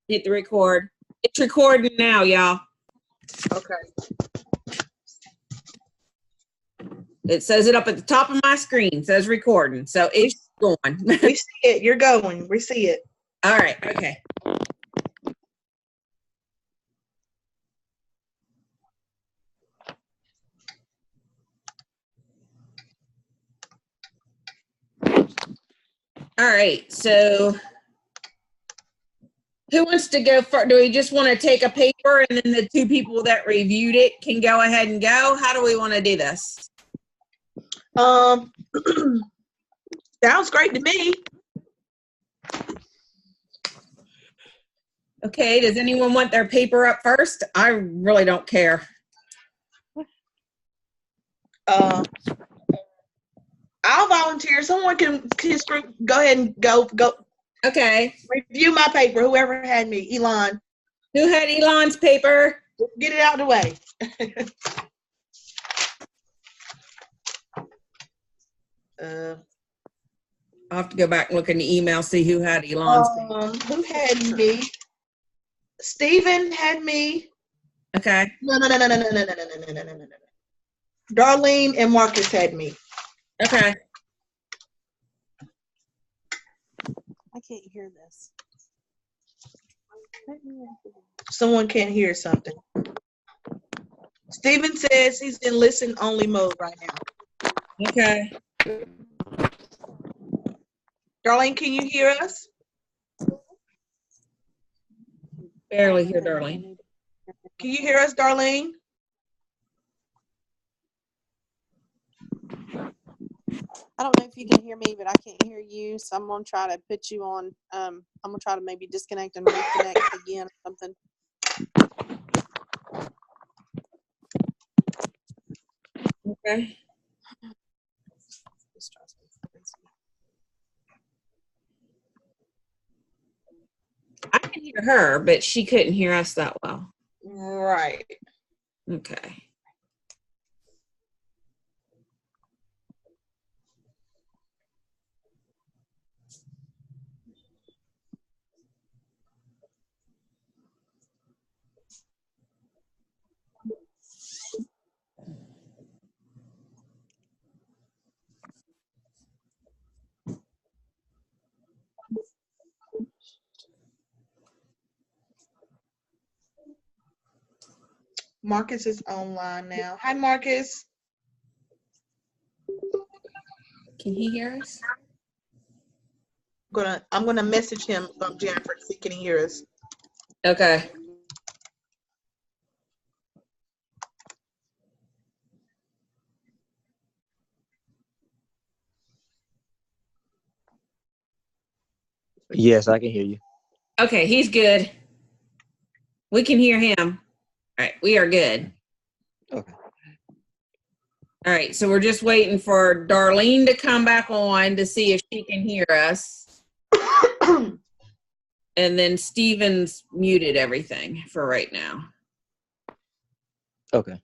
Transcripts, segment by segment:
Hit the record. It's recording now, y'all. Okay. It says it up at the top of my screen. It says recording. So it's going. We see it. You're going. We see it. All right. Okay. All right. So who wants to go first? Do we just want to take a paper and then the two people that reviewed it can go ahead and go? How do we want to do this? Sounds great to me. Okay. Does anyone want their paper up first? I really don't care. I'll volunteer. Someone can go ahead and go. Okay. Review my paper. Whoever had me, Elon. Who had Elon's paper? Get it out of the way. I'll have to go back and look in the email, see who had Elon's paper. Who had me? Stephen had me. Okay. No. Darlene and Marcus had me. Okay. I can't hear this. Someone can't hear something. Stephen says he's in listen only mode right now. Okay. Darlene, can you hear us? Barely hear Darlene. Can you hear us, Darlene? I don't know if you can hear me, but I can't hear you. So I'm gonna try to put you on. I'm gonna try to maybe disconnect and reconnect again or something. Okay. I can hear her, but she couldn't hear us that well. Right. Okay. Marcus is online now. Hi, Marcus. Can he hear us? I'm gonna message him from Jennifer to see can he hear us. Okay. Yes, I can hear you. Okay, he's good. We can hear him. All right, we are good. Okay. All right, so we're just waiting for Darlene to come back on to see if she can hear us. And then Steven's muted everything for right now. Okay.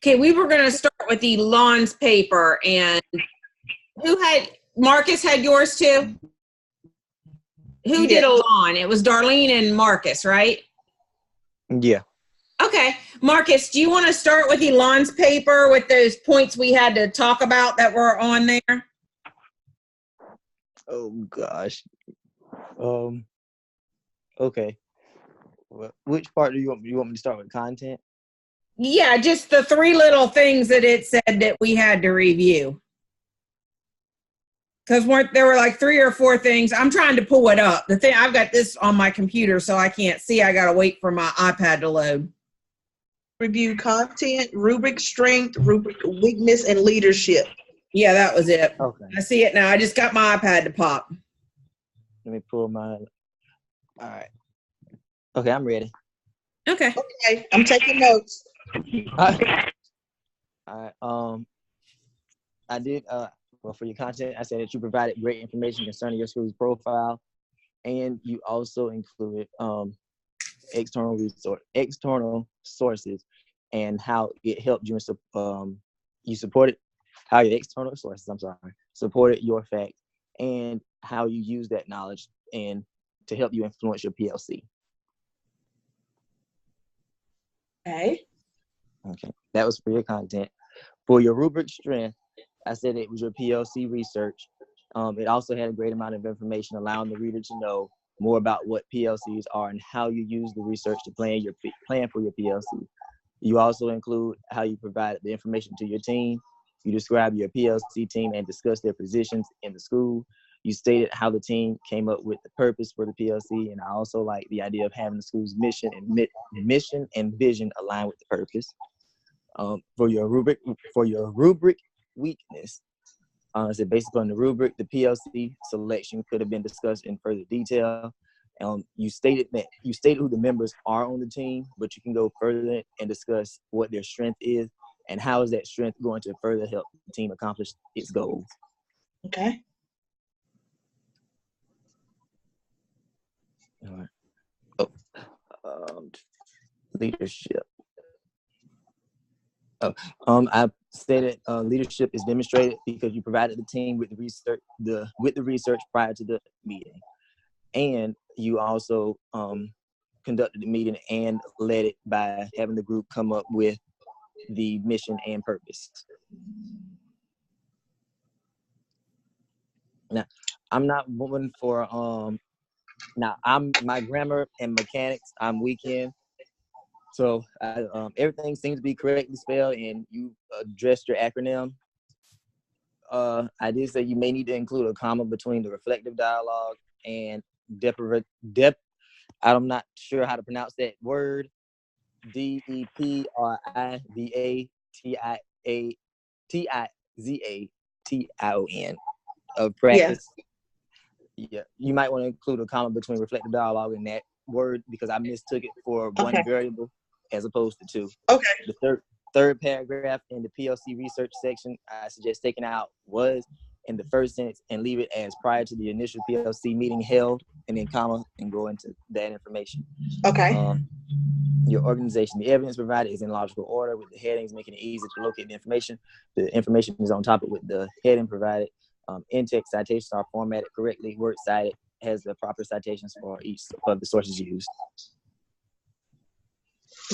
Okay, we were going to start with Elon's paper, and Marcus had yours too? Who did Elon? It was Darlene and Marcus, right? Yeah. Okay. Marcus, do you want to start with Elon's paper with those points we had to talk about that were on there? Oh gosh. Okay. Well, which part do you want me to start with? Content? Yeah, just the three little things that it said that we had to review. Because there were like 3 or 4 things. I'm trying to pull it up. The thing, I've got this on my computer, so I can't see. I got to wait for my iPad to load. Review content, rubric strength, rubric weakness, and leadership. Yeah, that was it. Okay. I see it now. I just got my iPad to pop. Let me pull mine. All right. Okay, I'm ready. Okay. Okay, I'm taking notes. All right. I did. Well, for your content, I said that you provided great information concerning your school's profile, and you also included external sources, and how it helped you you supported how your external sources, supported your facts, and how you use that knowledge and to help you influence your PLC. Okay. Okay, that was for your content. For your rubric strength, I said it was your PLC research. It also had a great amount of information allowing the reader to know more about what PLCs are and how you use the research to plan for your PLC. You also include how you provide the information to your team. You describe your PLC team and discuss their positions in the school. You stated how the team came up with the purpose for the PLC, and I also like the idea of having the school's mission and vision align with the purpose. For your rubric weakness, so based upon the rubric, the PLC selection could have been discussed in further detail. You stated who the members are on the team, but you can go further and discuss what their strength is and how is that strength going to further help the team accomplish its goals. Okay. All right. Leadership. I stated leadership is demonstrated because you provided the team with the research prior to the meeting, and you also conducted the meeting and led it by having the group come up with the mission and purpose. Now, I'm not one for my grammar and mechanics, I'm weak in. So everything seems to be correctly spelled, and you addressed your acronym. I did say you may need to include a comma between the reflective dialogue and I'm not sure how to pronounce that word. DEPRIVATIZATION of practice. Yeah, you might want to include a comma between reflective dialogue and that word because I mistook it for one variable as opposed to two. Okay. The third paragraph in the PLC research section, I suggest taking out was in the first sentence and leave it as prior to the initial PLC meeting held, and then comma and go into that information. Okay. Your organization, the evidence provided is in logical order with the headings, making it easy to locate the information. The information is on top of with the heading provided. In-text citations are formatted correctly. Works cited has the proper citations for each of the sources used.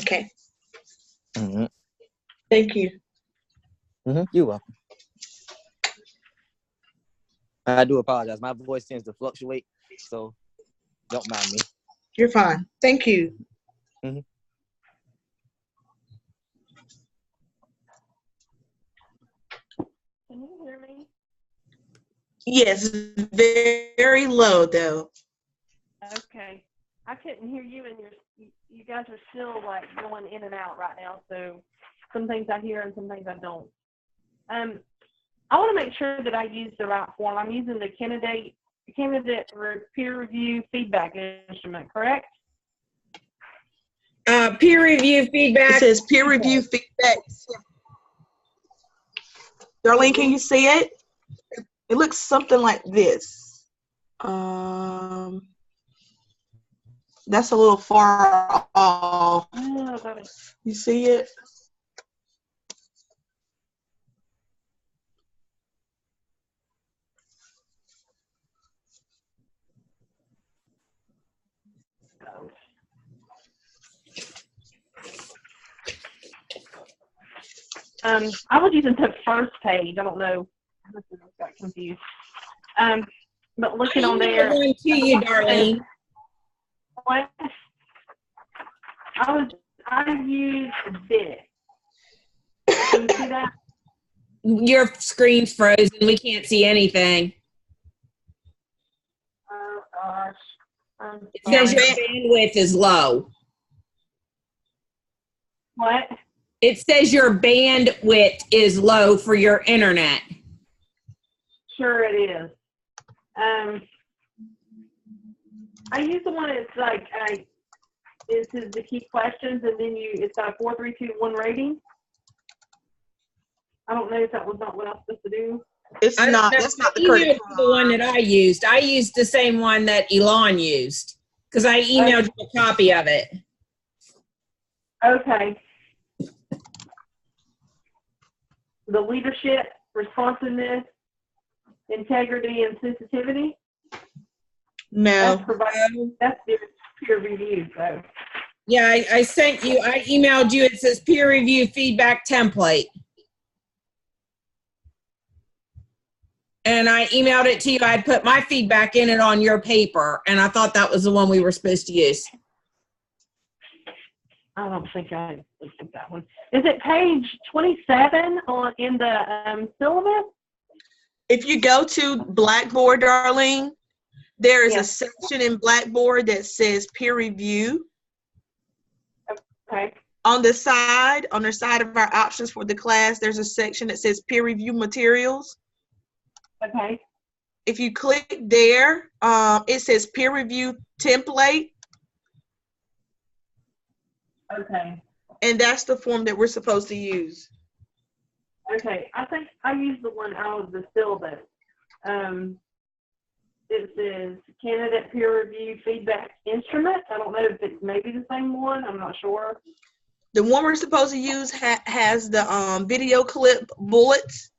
Okay. Mm-hmm. Thank you. Mm-hmm. You're welcome. I do apologize. My voice tends to fluctuate, so don't mind me. You're fine. Thank you. Mm-hmm. Can you hear me? Yes, very low though. Okay. I couldn't hear you, and you guys are still like going in and out right now. So some things I hear and some things I don't. I want to make sure that I use the right form. I'm using the candidate peer review feedback instrument, correct? Peer review feedback. It says peer review feedback. Darlene, can you see it? It looks something like this. That's a little far off. You see it? I was using the first page. I don't know. I got confused. But looking on there. One to you, Darlene. What? I used this. Can you see that? Your screen's frozen. We can't see anything. Oh gosh. It says your bandwidth is low. What? It says your bandwidth is low for your internet. Sure it is. I use the one that's like this is the key questions, and then it's got a 4, 3, 2, 1 rating. I don't know if that was not what I was supposed to do. It's not. That's not the correct the one that I used. I used the same one that Elon used because I emailed you a copy of it. Okay. The leadership, responsiveness, integrity, and sensitivity. No. That's peer review, so. Yeah, I emailed you. It says peer review feedback template. And I emailed it to you. I put my feedback in it on your paper, and I thought that was the one we were supposed to use. I don't think I looked at that one. Is it page 27 in the syllabus? If you go to Blackboard, Darlene, there is a Yes. section in Blackboard that says peer review. Okay. On the side of our options for the class, there's a section that says peer review materials. Okay. If you click there, it says peer review template, Okay. and that's the form that we're supposed to use. Okay. I think I used the one out of the syllabus. It says candidate peer review feedback instrument. I don't know if it's maybe the same one. I'm not sure. The one we're supposed to use has the video clip bullets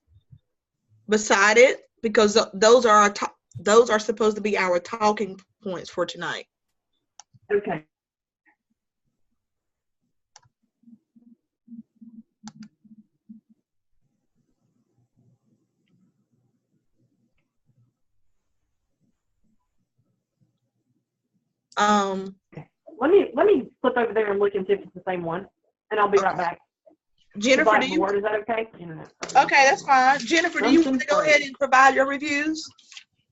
beside it, because those are supposed to be our talking points for tonight. Okay. Let me flip over there and look and see if it's the same one, and I'll be right back. Jennifer, do you? Blackboard, is that okay? Okay, that's fine. Jennifer, do you want to go ahead and provide your reviews?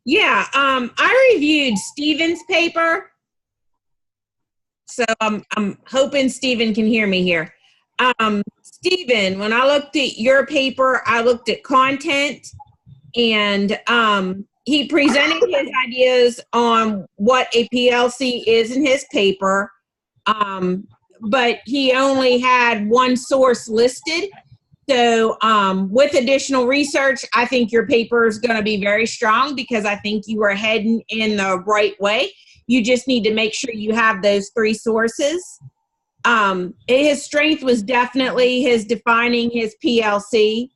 Yeah, I reviewed Stephen's paper. So I'm hoping Stephen can hear me here. Stephen, when I looked at your paper, I looked at content, and he presented his ideas on what a PLC is in his paper, but he only had one source listed. So with additional research, I think your paper is going to be very strong, because I think you are heading in the right way. You just need to make sure you have those 3 sources. His strength was definitely his defining his PLC.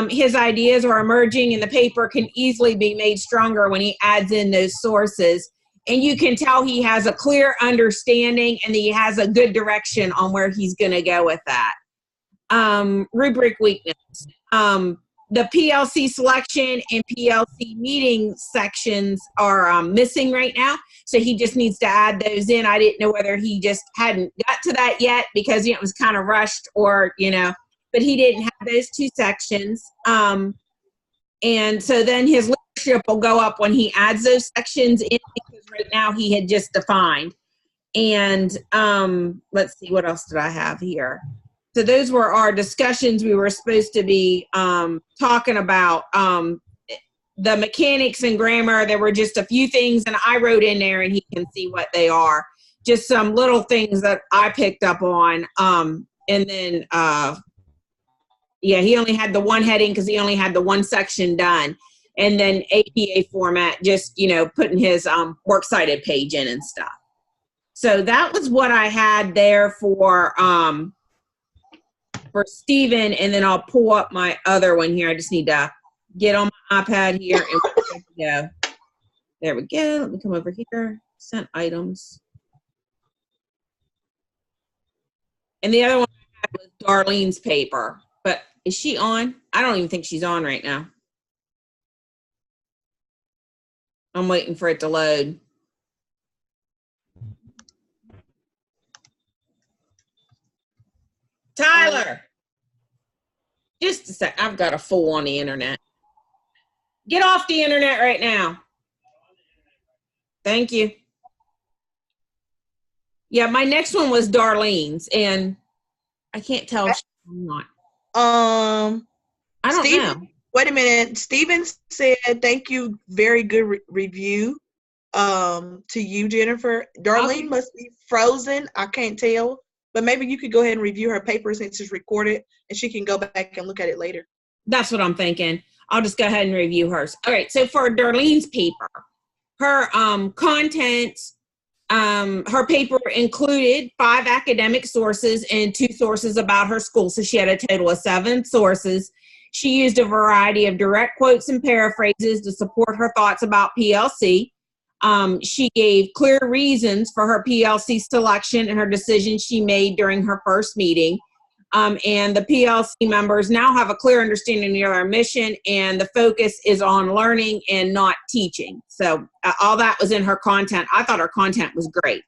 His ideas are emerging, and the paper can easily be made stronger when he adds in those sources. And you can tell he has a clear understanding, and he has a good direction on where he's going to go with that. Rubric weakness. The PLC selection and PLC meeting sections are missing right now. So he just needs to add those in. I didn't know whether he just hadn't got to that yet because it was kind of rushed, or, but he didn't have those 2 sections. And so then his leadership will go up when he adds those sections in, because right now he had just defined. And let's see, what else did I have here? So those were our discussions we were supposed to be talking about. The mechanics and grammar, there were just a few things, and I wrote in there, and he can see what they are. Just some little things that I picked up on. And then, he only had the one heading because he only had the one section done. And then APA format, just, putting his works cited page in and stuff. So that was what I had there for Stephen, and then I'll pull up my other one here. I just need to get on my iPad here, and we're good to go. There we go. Let me come over here. Sent items. And the other one I had was Darlene's paper. But is she on? I don't even think she's on right now. I'm waiting for it to load. Tyler. Just a sec. I've got a fool on the internet. Get off the internet right now. Thank you. Yeah, my next one was Darlene's, and I can't tell if she's not. I don't know. Wait a minute. Steven said, thank you. Very good review to you, Jennifer. Darlene must be frozen. I can't tell. But maybe you could go ahead and review her paper since it's recorded, and she can go back and look at it later. That's what I'm thinking. I'll just go ahead and review hers. All right, so for Darlene's paper, her content, Her paper included 5 academic sources and 2 sources about her school. So she had a total of 7 sources. She used a variety of direct quotes and paraphrases to support her thoughts about PLC. She gave clear reasons for her PLC selection and her decision she made during her first meeting. And the PLC members now have a clear understanding of their mission, and the focus is on learning and not teaching. So all that was in her content. I thought her content was great.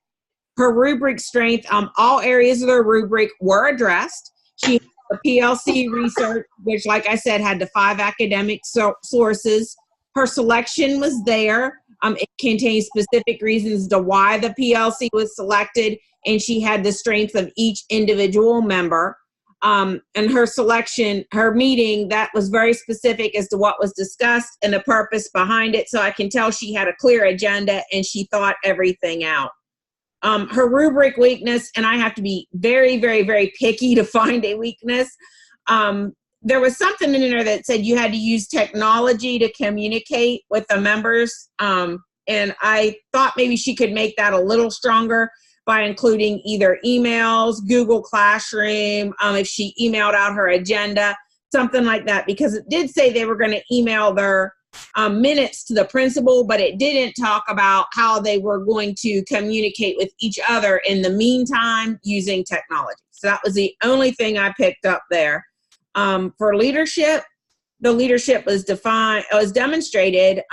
Her rubric strength, all areas of the rubric were addressed. She had the PLC research, which, like I said, had the 5 academic sources. Her selection was there. It contains specific reasons to why the PLC was selected, and she had the strength of each individual member. And her selection, her meeting, that was very specific as to what was discussed and the purpose behind it. So I can tell she had a clear agenda and she thought everything out. Her rubric weakness, and I have to be very, very, very picky to find a weakness. There was something in there that said you had to use technology to communicate with the members. And I thought maybe she could make that a little stronger by including either emails, Google Classroom, if she emailed out her agenda, something like that, because it did say they were going to email their minutes to the principal, but it didn't talk about how they were going to communicate with each other in the meantime using technology. So that was the only thing I picked up there. For leadership, the leadership was demonstrated.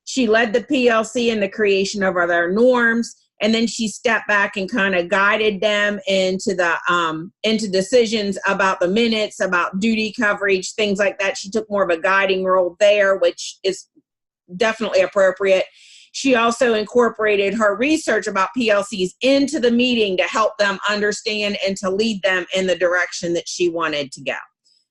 She led the PLC in the creation of their norms, and then she stepped back and kind of guided them into decisions about the minutes, about duty coverage, things like that. She took more of a guiding role there, which is definitely appropriate. She also incorporated her research about PLCs into the meeting to help them understand and to lead them in the direction that she wanted to go.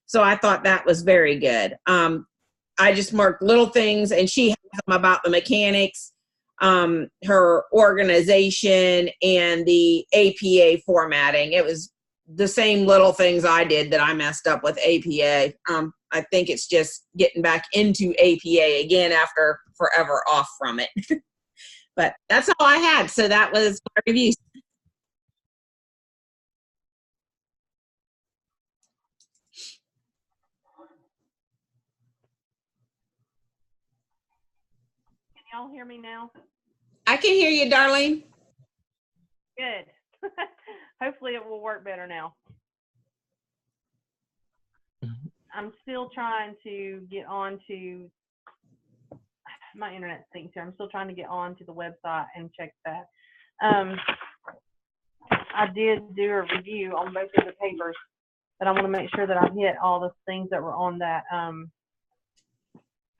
So I thought that was very good. I just marked little things, and she had them about the mechanics, her organization, and the APA formatting. It was the same little things I did that I messed up with APA. I think it's just getting back into APA again after forever off from it. But that's all I had. So that was my review. Can y'all hear me now? I can hear you, Darlene. Good. Hopefully it will work better now. I'm still trying to get on to my internet stinks here. I'm still trying to get on to the website and check that. I did do a review on both of the papers, but I want to make sure that I hit all the things that were on that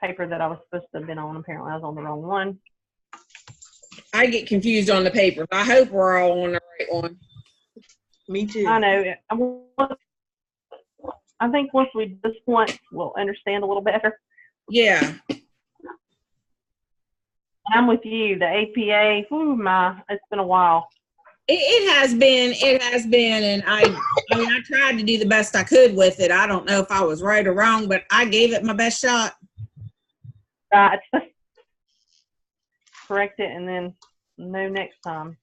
paper that I was supposed to have been on. Apparently I was on the wrong one. I get confused on the papers. I hope we're all on the right one. Me too. I know. I think once we this point, we'll understand a little better. Yeah. I'm with you. The APA, it's been a while. It has been, and I mean, I tried to do the best I could with it. I don't know if I was right or wrong, but I gave it my best shot. Right. Correct it and then know next time.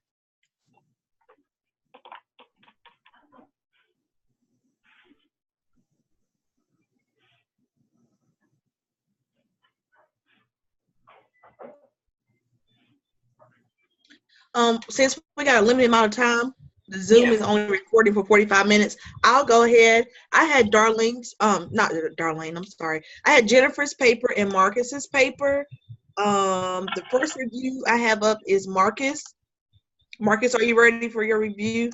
Since we got a limited amount of time, the Zoom is only recording for 45 minutes. I'll go ahead. I had Darlene's, not Darlene, I'm sorry. I had Jennifer's paper and Marcus's paper. The first review I have up is Marcus. Marcus, are you ready for your review?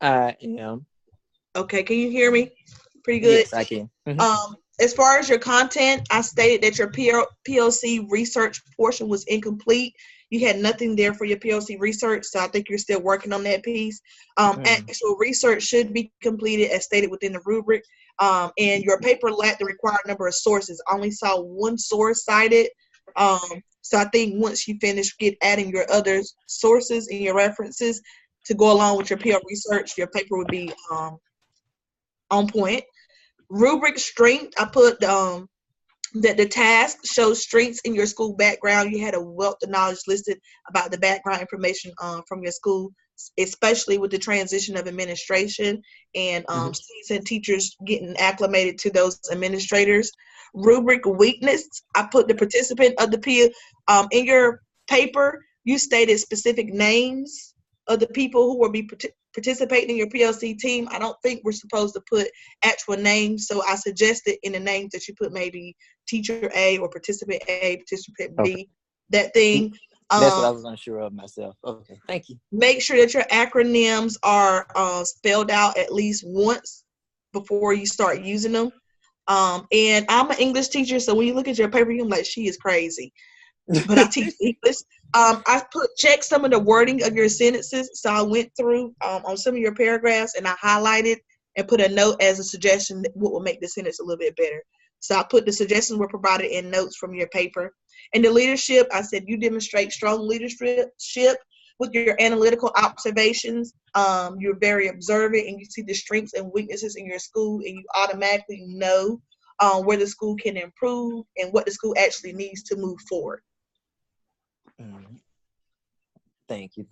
I am. Okay, can you hear me? Pretty good? Yes, I can. Mm-hmm. As far as your content, I stated that your PLC research portion was incomplete. You had nothing there for your PLC research, so I think you're still working on that piece. Actual research should be completed as stated within the rubric. And your paper lacked the required number of sources. I only saw one source cited. So I think once you finish adding your other sources and your references to go along with your PL research, your paper would be on point. Rubric strength, I put that the task shows strengths in your school background. You had a wealth of knowledge listed about the background information from your school, especially with the transition of administration and students and teachers getting acclimated to those administrators. Rubric weakness, I put the participant of the in your paper, you stated specific names of the people who will be participating in your PLC team. I don't think we're supposed to put actual names, so I suggested in the names that you put maybe teacher A or participant A, participant B, Okay. that thing. That's what I was unsure of myself. Okay, thank you. Make sure that your acronyms are spelled out at least once before you start using them. And I'm an English teacher, so when you look at your paper, you're like, she is crazy. But I teach English. I checked some of the wording of your sentences. So I went through on some of your paragraphs and I highlighted and put a note as a suggestion that what will make the sentence a little bit better. So I put the suggestions were provided in notes from your paper. And the leadership, I said you demonstrate strong leadership with your analytical observations. You're very observant and you see the strengths and weaknesses in your school, and you automatically know where the school can improve and what the school actually needs to move forward. Thank you.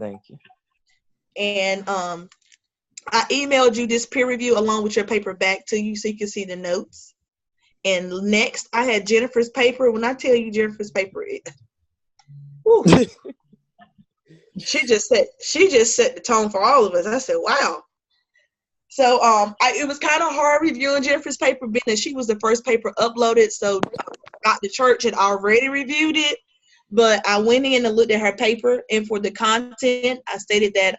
And I emailed you this peer review along with your paper back to you so you can see the notes. And next, I had Jennifer's paper. When I tell you Jennifer's paper, she just set the tone for all of us. I said, wow. So it was kind of hard reviewing Jennifer's paper, being that she was the first paper uploaded. So Dr. Church had already reviewed it, but I went in and looked at her paper, and for the content, I stated that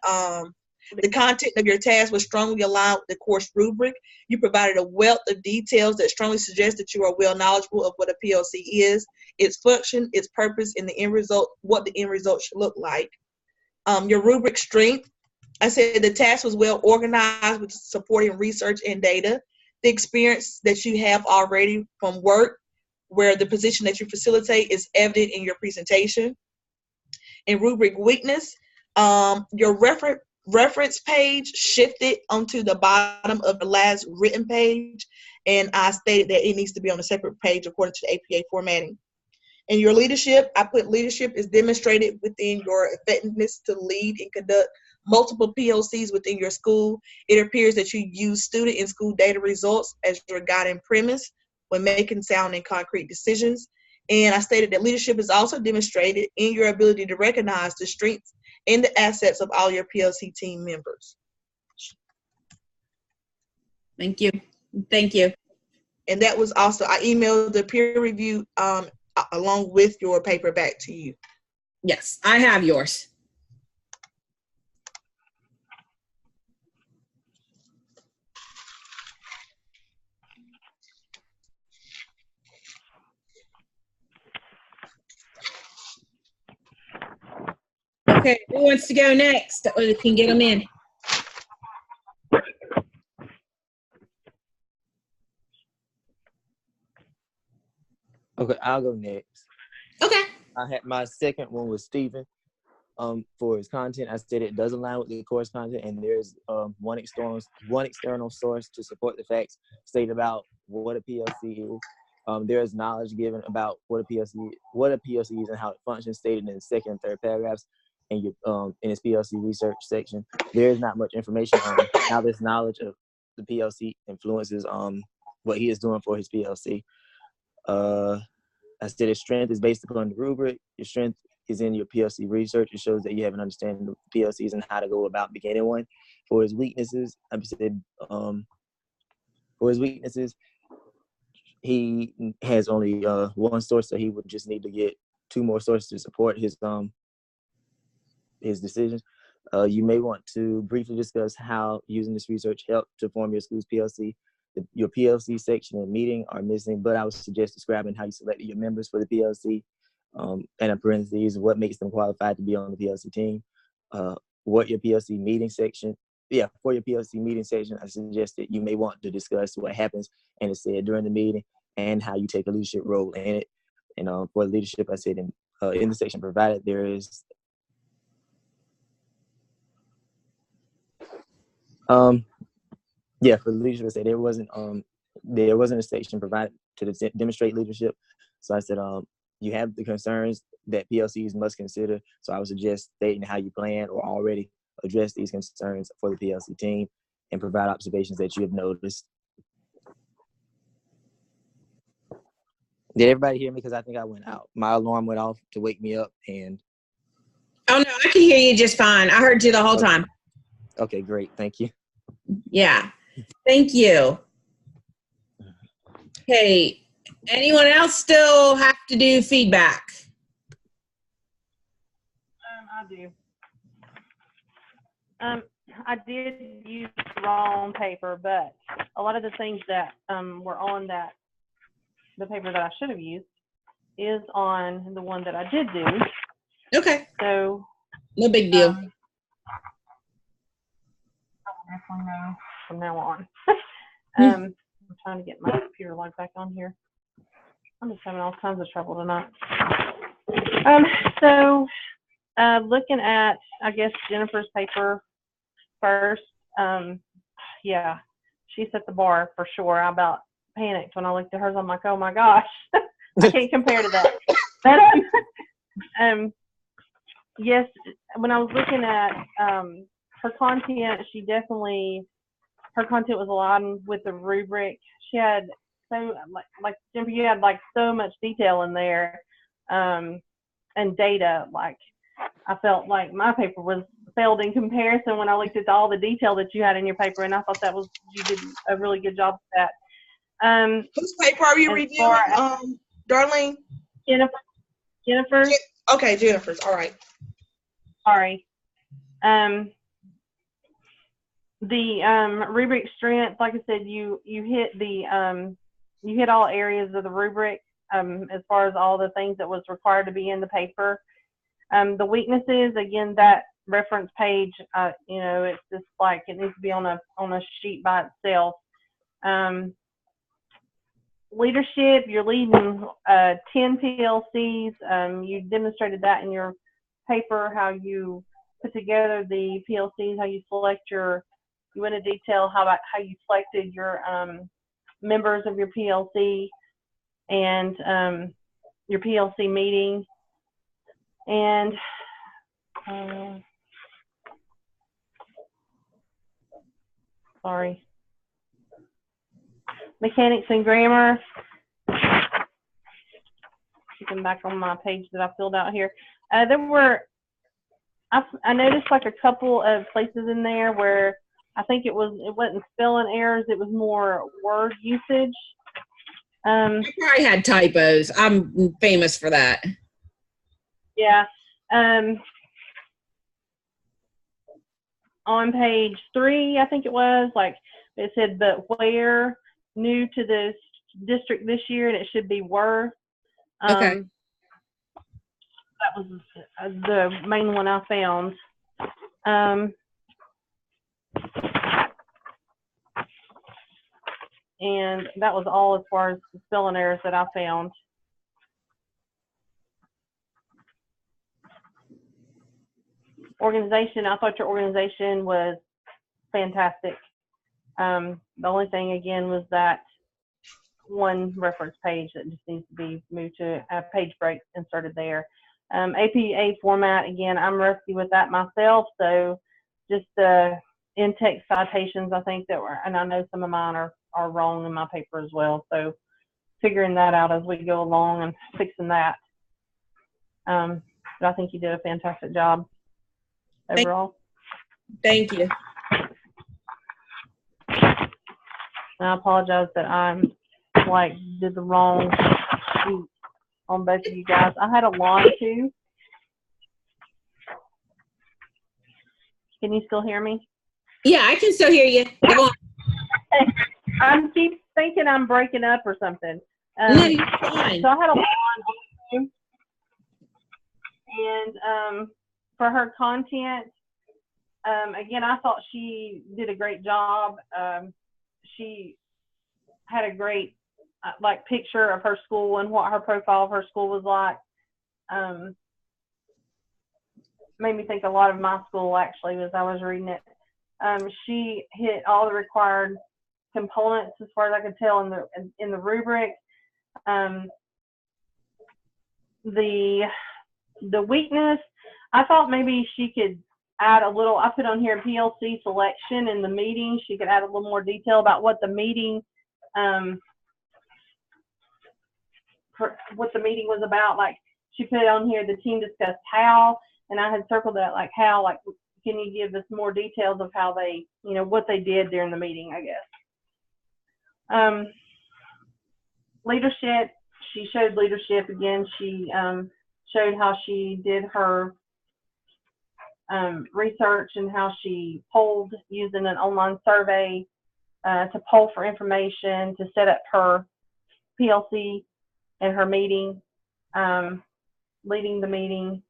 the content of your task was strongly aligned with the course rubric. You provided a wealth of details that strongly suggest that you are well knowledgeable of what a PLC is, its function, its purpose, and the end result, what the end result should look like. Your rubric strength, I said the task was well organized with supporting research and data. The experience that you have already from work, where the position that you facilitate is evident in your presentation. In rubric weakness, your reference page shifted onto the bottom of the last written page, and I stated that it needs to be on a separate page according to the APA formatting. In your leadership, I put leadership is demonstrated within your effectiveness to lead and conduct multiple PLCs within your school. It appears that you use student and school data results as your guiding premise when making sound and concrete decisions. And I stated that leadership is also demonstrated in your ability to recognize the strengths and the assets of all your PLC team members. Thank you. Thank you. And that was also, I emailed the peer review along with your paper back to you. Yes, I have yours. Okay, who wants to go next? We can get them in. Okay, I'll go next. Okay. I had my second one was Stephen. For his content, I said it does align with the course content, and there's one external source to support the facts stated about what a PLC is. There is knowledge given about what a PLC is and how it functions, stated in the second and third paragraphs in his PLC research section. There is not much information on how this knowledge of the PLC influences what he is doing for his PLC. I said his strength is based upon the rubric. Your strength is in your PLC research. It shows that you have an understanding of PLCs and how to go about beginning one. For his weaknesses, I said he has only one source, so he would just need to get two more sources to support his decisions. You may want to briefly discuss how using this research helped to form your school's PLC. Your PLC section and meeting are missing, but I would suggest describing how you selected your members for the PLC, and in parentheses, what makes them qualified to be on the PLC team. For your PLC meeting section, I suggested you may want to discuss what happens and is said during the meeting and how you take a leadership role in it. And for leadership, I said in the section provided there is for leadership, I said there wasn't a section provided demonstrate leadership. So I said, you have the concerns that PLCs must consider. So I would suggest stating how you plan or already address these concerns for the PLC team and provide observations that you have noticed. Did everybody hear me? Because I think I went out. My alarm went off to wake me up. And Oh, no, I can hear you just fine. I heard you the whole time. Okay, great. Thank you. Yeah. Thank you. Okay. Anyone else still have to do feedback? I do. I did use the wrong paper, but a lot of the things that were on the paper that I should have used is on the one that I did do. Okay. So No big deal. I will definitely know from now on. I'm trying to get my computer logged back on here. I'm just having all kinds of trouble tonight. So looking at, I guess, Jennifer's paper first, yeah, she set the bar for sure. I about panicked when I looked at hers. I'm like, oh my gosh, I can't compare to that. But yes, when I was looking at her content, her content was aligned with the rubric. She had so, like Jennifer, you had like so much detail in there, and data. Like I felt like my paper was failed in comparison when I looked at all the detail that you had in your paper, and I thought you did a really good job with that. Whose paper are you reviewing, Darlene? Jennifer's. Okay, Jennifer's. All right. Sorry. The rubric strength, like I said, you hit all areas of the rubric as far as all the things that was required to be in the paper. The weaknesses, again, that reference page, it's just like it needs to be on a sheet by itself. Leadership, you're leading 10 PLCs. You demonstrated that in your paper, how you put together the PLCs, how you you went into detail how you selected your members of your PLC and your PLC meeting. And sorry. Mechanics and grammar. Looking back on my page that I filled out here. I noticed like a couple of places in there where I think it wasn't spelling errors, it was more word usage. I probably had typos. I'm famous for that. Yeah. On page 3, I think it was, like it said, but where, new to this district this year, and it should be were. Okay. That was the main one I found. And that was all as far as the spelling errors that I found. Organization, I thought your organization was fantastic. The only thing, again, was that one reference page that just needs to be moved to a page break inserted there. APA format, again, I'm rusty with that myself, so just in-text citations, I think and I know some of mine are wrong in my paper as well, so figuring that out as we go along and fixing that. But I think you did a fantastic job overall. Thank you. And I apologize that I'm did the wrong sheet on both of you guys. I had a line too. Can you still hear me? Yeah, I can still hear you. Go on. I keep thinking I'm breaking up or something. No, you're fine. So I had a line too. And for her content, again, I thought she did a great job. She had a great picture of her school and what her profile of her school was like. Made me think a lot of my school actually as I was reading it. She hit all the required components as far as I could tell in the rubric. The weakness, I thought maybe she could add a little, I put on here PLC selection in the meeting. She could add a little more detail about what the meeting was about. Like she put on here, the team discussed how, and I had circled that, like how, like, can you give us more details of how they, you know, what they did during the meeting, I guess. Leadership, she showed leadership again. She showed how she did her research and how she polled using an online survey to poll for information, to set up her PLC and her meeting, leading the meeting.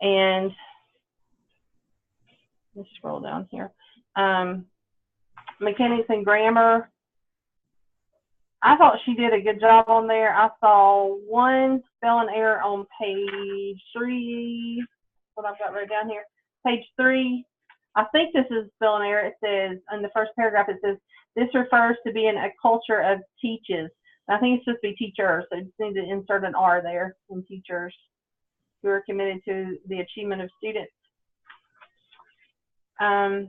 And let's scroll down here. Mechanics and grammar. I thought she did a good job on there. I saw one spelling error on page 3, what I've got right down here. Page 3, I think this is spelling error. It says, in the first paragraph, it says, this refers to being a culture of teaches. And I think it's supposed to be teachers, so you just need to insert an R there in teachers who are committed to the achievement of students. And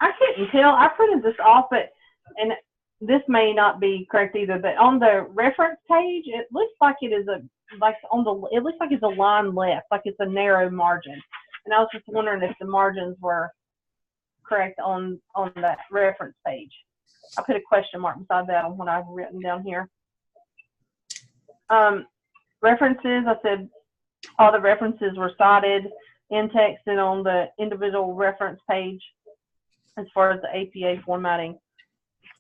I couldn't tell, I printed this off, but, and this may not be correct either, but on the reference page, it looks like it is a, like on the, it looks like it's a line left, like it's a narrow margin. And I was just wondering if the margins were correct on that reference page. I put a question mark beside that on what I've written down here. References, I said all the references were cited in text and on the individual reference page as far as the APA formatting.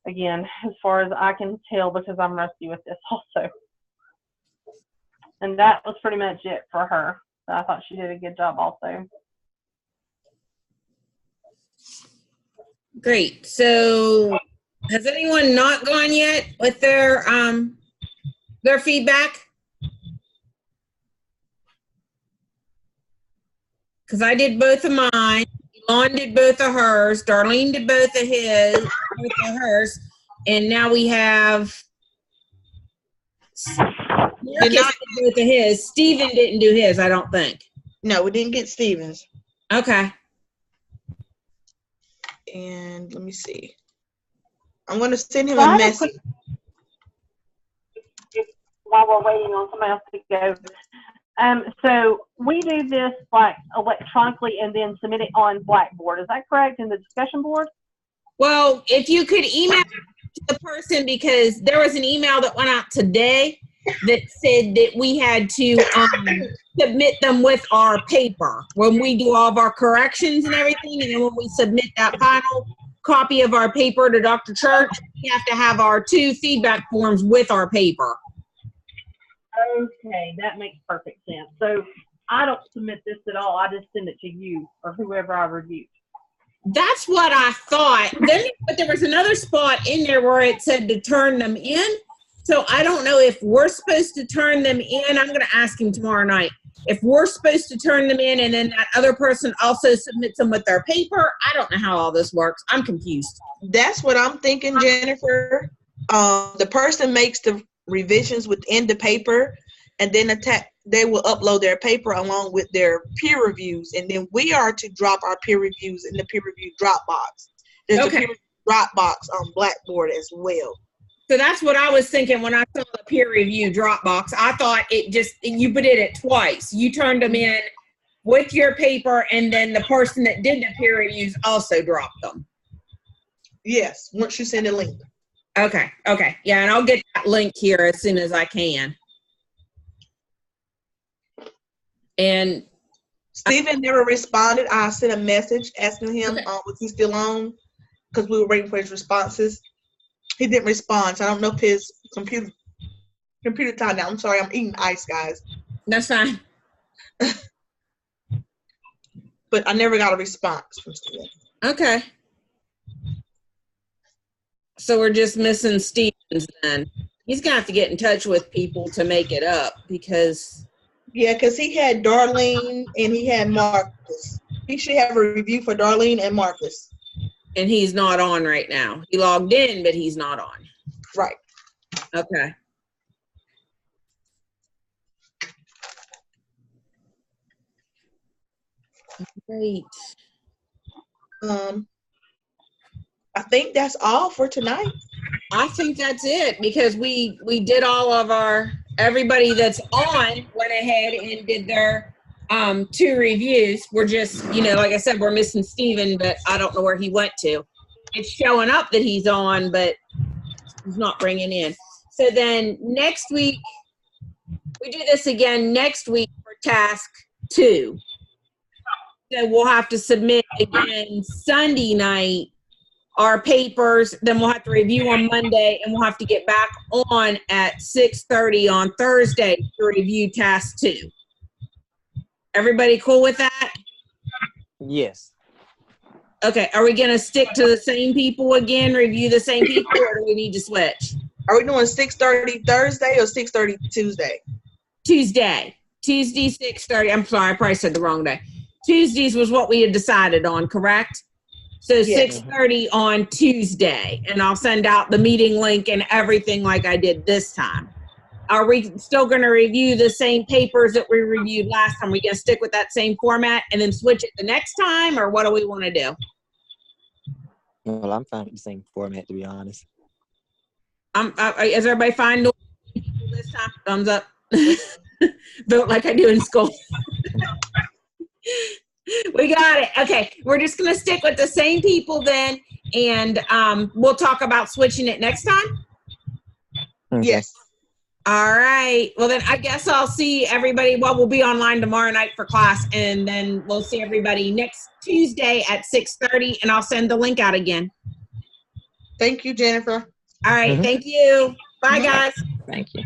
Again, as far as I can tell, because I'm rusty with this also. And that was pretty much it for her. So I thought she did a good job also. Great. So has anyone not gone yet with their feedback? Because I did both of mine. Elon did both of hers. Darlene did both of hers. And now we have Marcus did both of his. Steven didn't do his, I don't think. No, we didn't get Stevens. Okay. And let me see. I'm going to send him a message. While we're waiting on somebody else to go. So we do this like electronically and then submit it on Blackboard. Is that correct, in the discussion board? Well, if you could email to the person, because there was an email that went out today that said that we had to submit them with our paper when we do all of our corrections and everything. And then when we submit that final copy of our paper to Dr. Church, we have to have our 2 feedback forms with our paper. Okay, that makes perfect sense. So I don't submit this at all. I just send it to you or whoever I review. That's what I thought. But there was another spot in there where it said to turn them in. So I don't know if we're supposed to turn them in. I'm going to ask him tomorrow night if we're supposed to turn them in, and then that other person also submits them with their paper. I don't know how all this works. I'm confused. That's what I'm thinking, Jennifer. The person makes the revisions within the paper, and then they will upload their paper along with their peer reviews, and then we are to drop our peer reviews in the peer review Dropbox. There's a peer review Dropbox on Blackboard as well. So that's what I was thinking when I saw the peer review Dropbox. I thought you did it twice. You turned them in with your paper, and then the person that did the peer reviews also dropped them. Yes, once you send a link. Okay. Yeah, and I'll get that link here as soon as I can. And Stephen never responded. I sent a message asking him was he still on, because we were waiting for his responses. He didn't respond, so I don't know if his computer timed out. I'm sorry, I'm eating ice, guys. That's fine. But I never got a response from Stephen. Okay. So we're just missing Stevens then. He's going to have to get in touch with people to make it up, because... Yeah, because he had Darlene and he had Marcus. He should have a review for Darlene and Marcus. And he's not on right now. He logged in, but he's not on. Right. Okay. Great. I think that's all for tonight. I think that's it because we did all of everybody that's on went ahead and did their 2 reviews. We're just, like I said, we're missing Steven, but I don't know where he went to. It's showing up that he's on, but he's not bringing in. So then next week, we do this again next week for task 2. So we'll have to submit again Sunday night our papers, then we'll have to review on Monday, and we'll have to get back on at 6:30 on Thursday to review task 2. Everybody cool with that? Yes. Okay, are we gonna stick to the same people again, review the same people, or do we need to switch? Are we doing 6:30 Thursday or 6:30 Tuesday? Tuesday, 6:30. I'm sorry, I probably said the wrong day. Tuesdays was what we had decided on, correct? So Yes. 6:30 on Tuesday, and I'll send out the meeting link and everything like I did this time. Are we still going to review the same papers that we reviewed last time? We going to stick with that same format and then switch it the next time, or what do we want to do? Well, I'm fine with the same format, to be honest. Is everybody fine doing this time? Thumbs up. Vote like I do in school. We got it. Okay, we're just going to stick with the same people then, and we'll talk about switching it next time. Okay. Yes. All right. Well, then I guess I'll see everybody. Well, we'll be online tomorrow night for class, and then we'll see everybody next Tuesday at 6:30, and I'll send the link out again. Thank you, Jennifer. All right. Mhm. Thank you. Bye, guys. Thank you.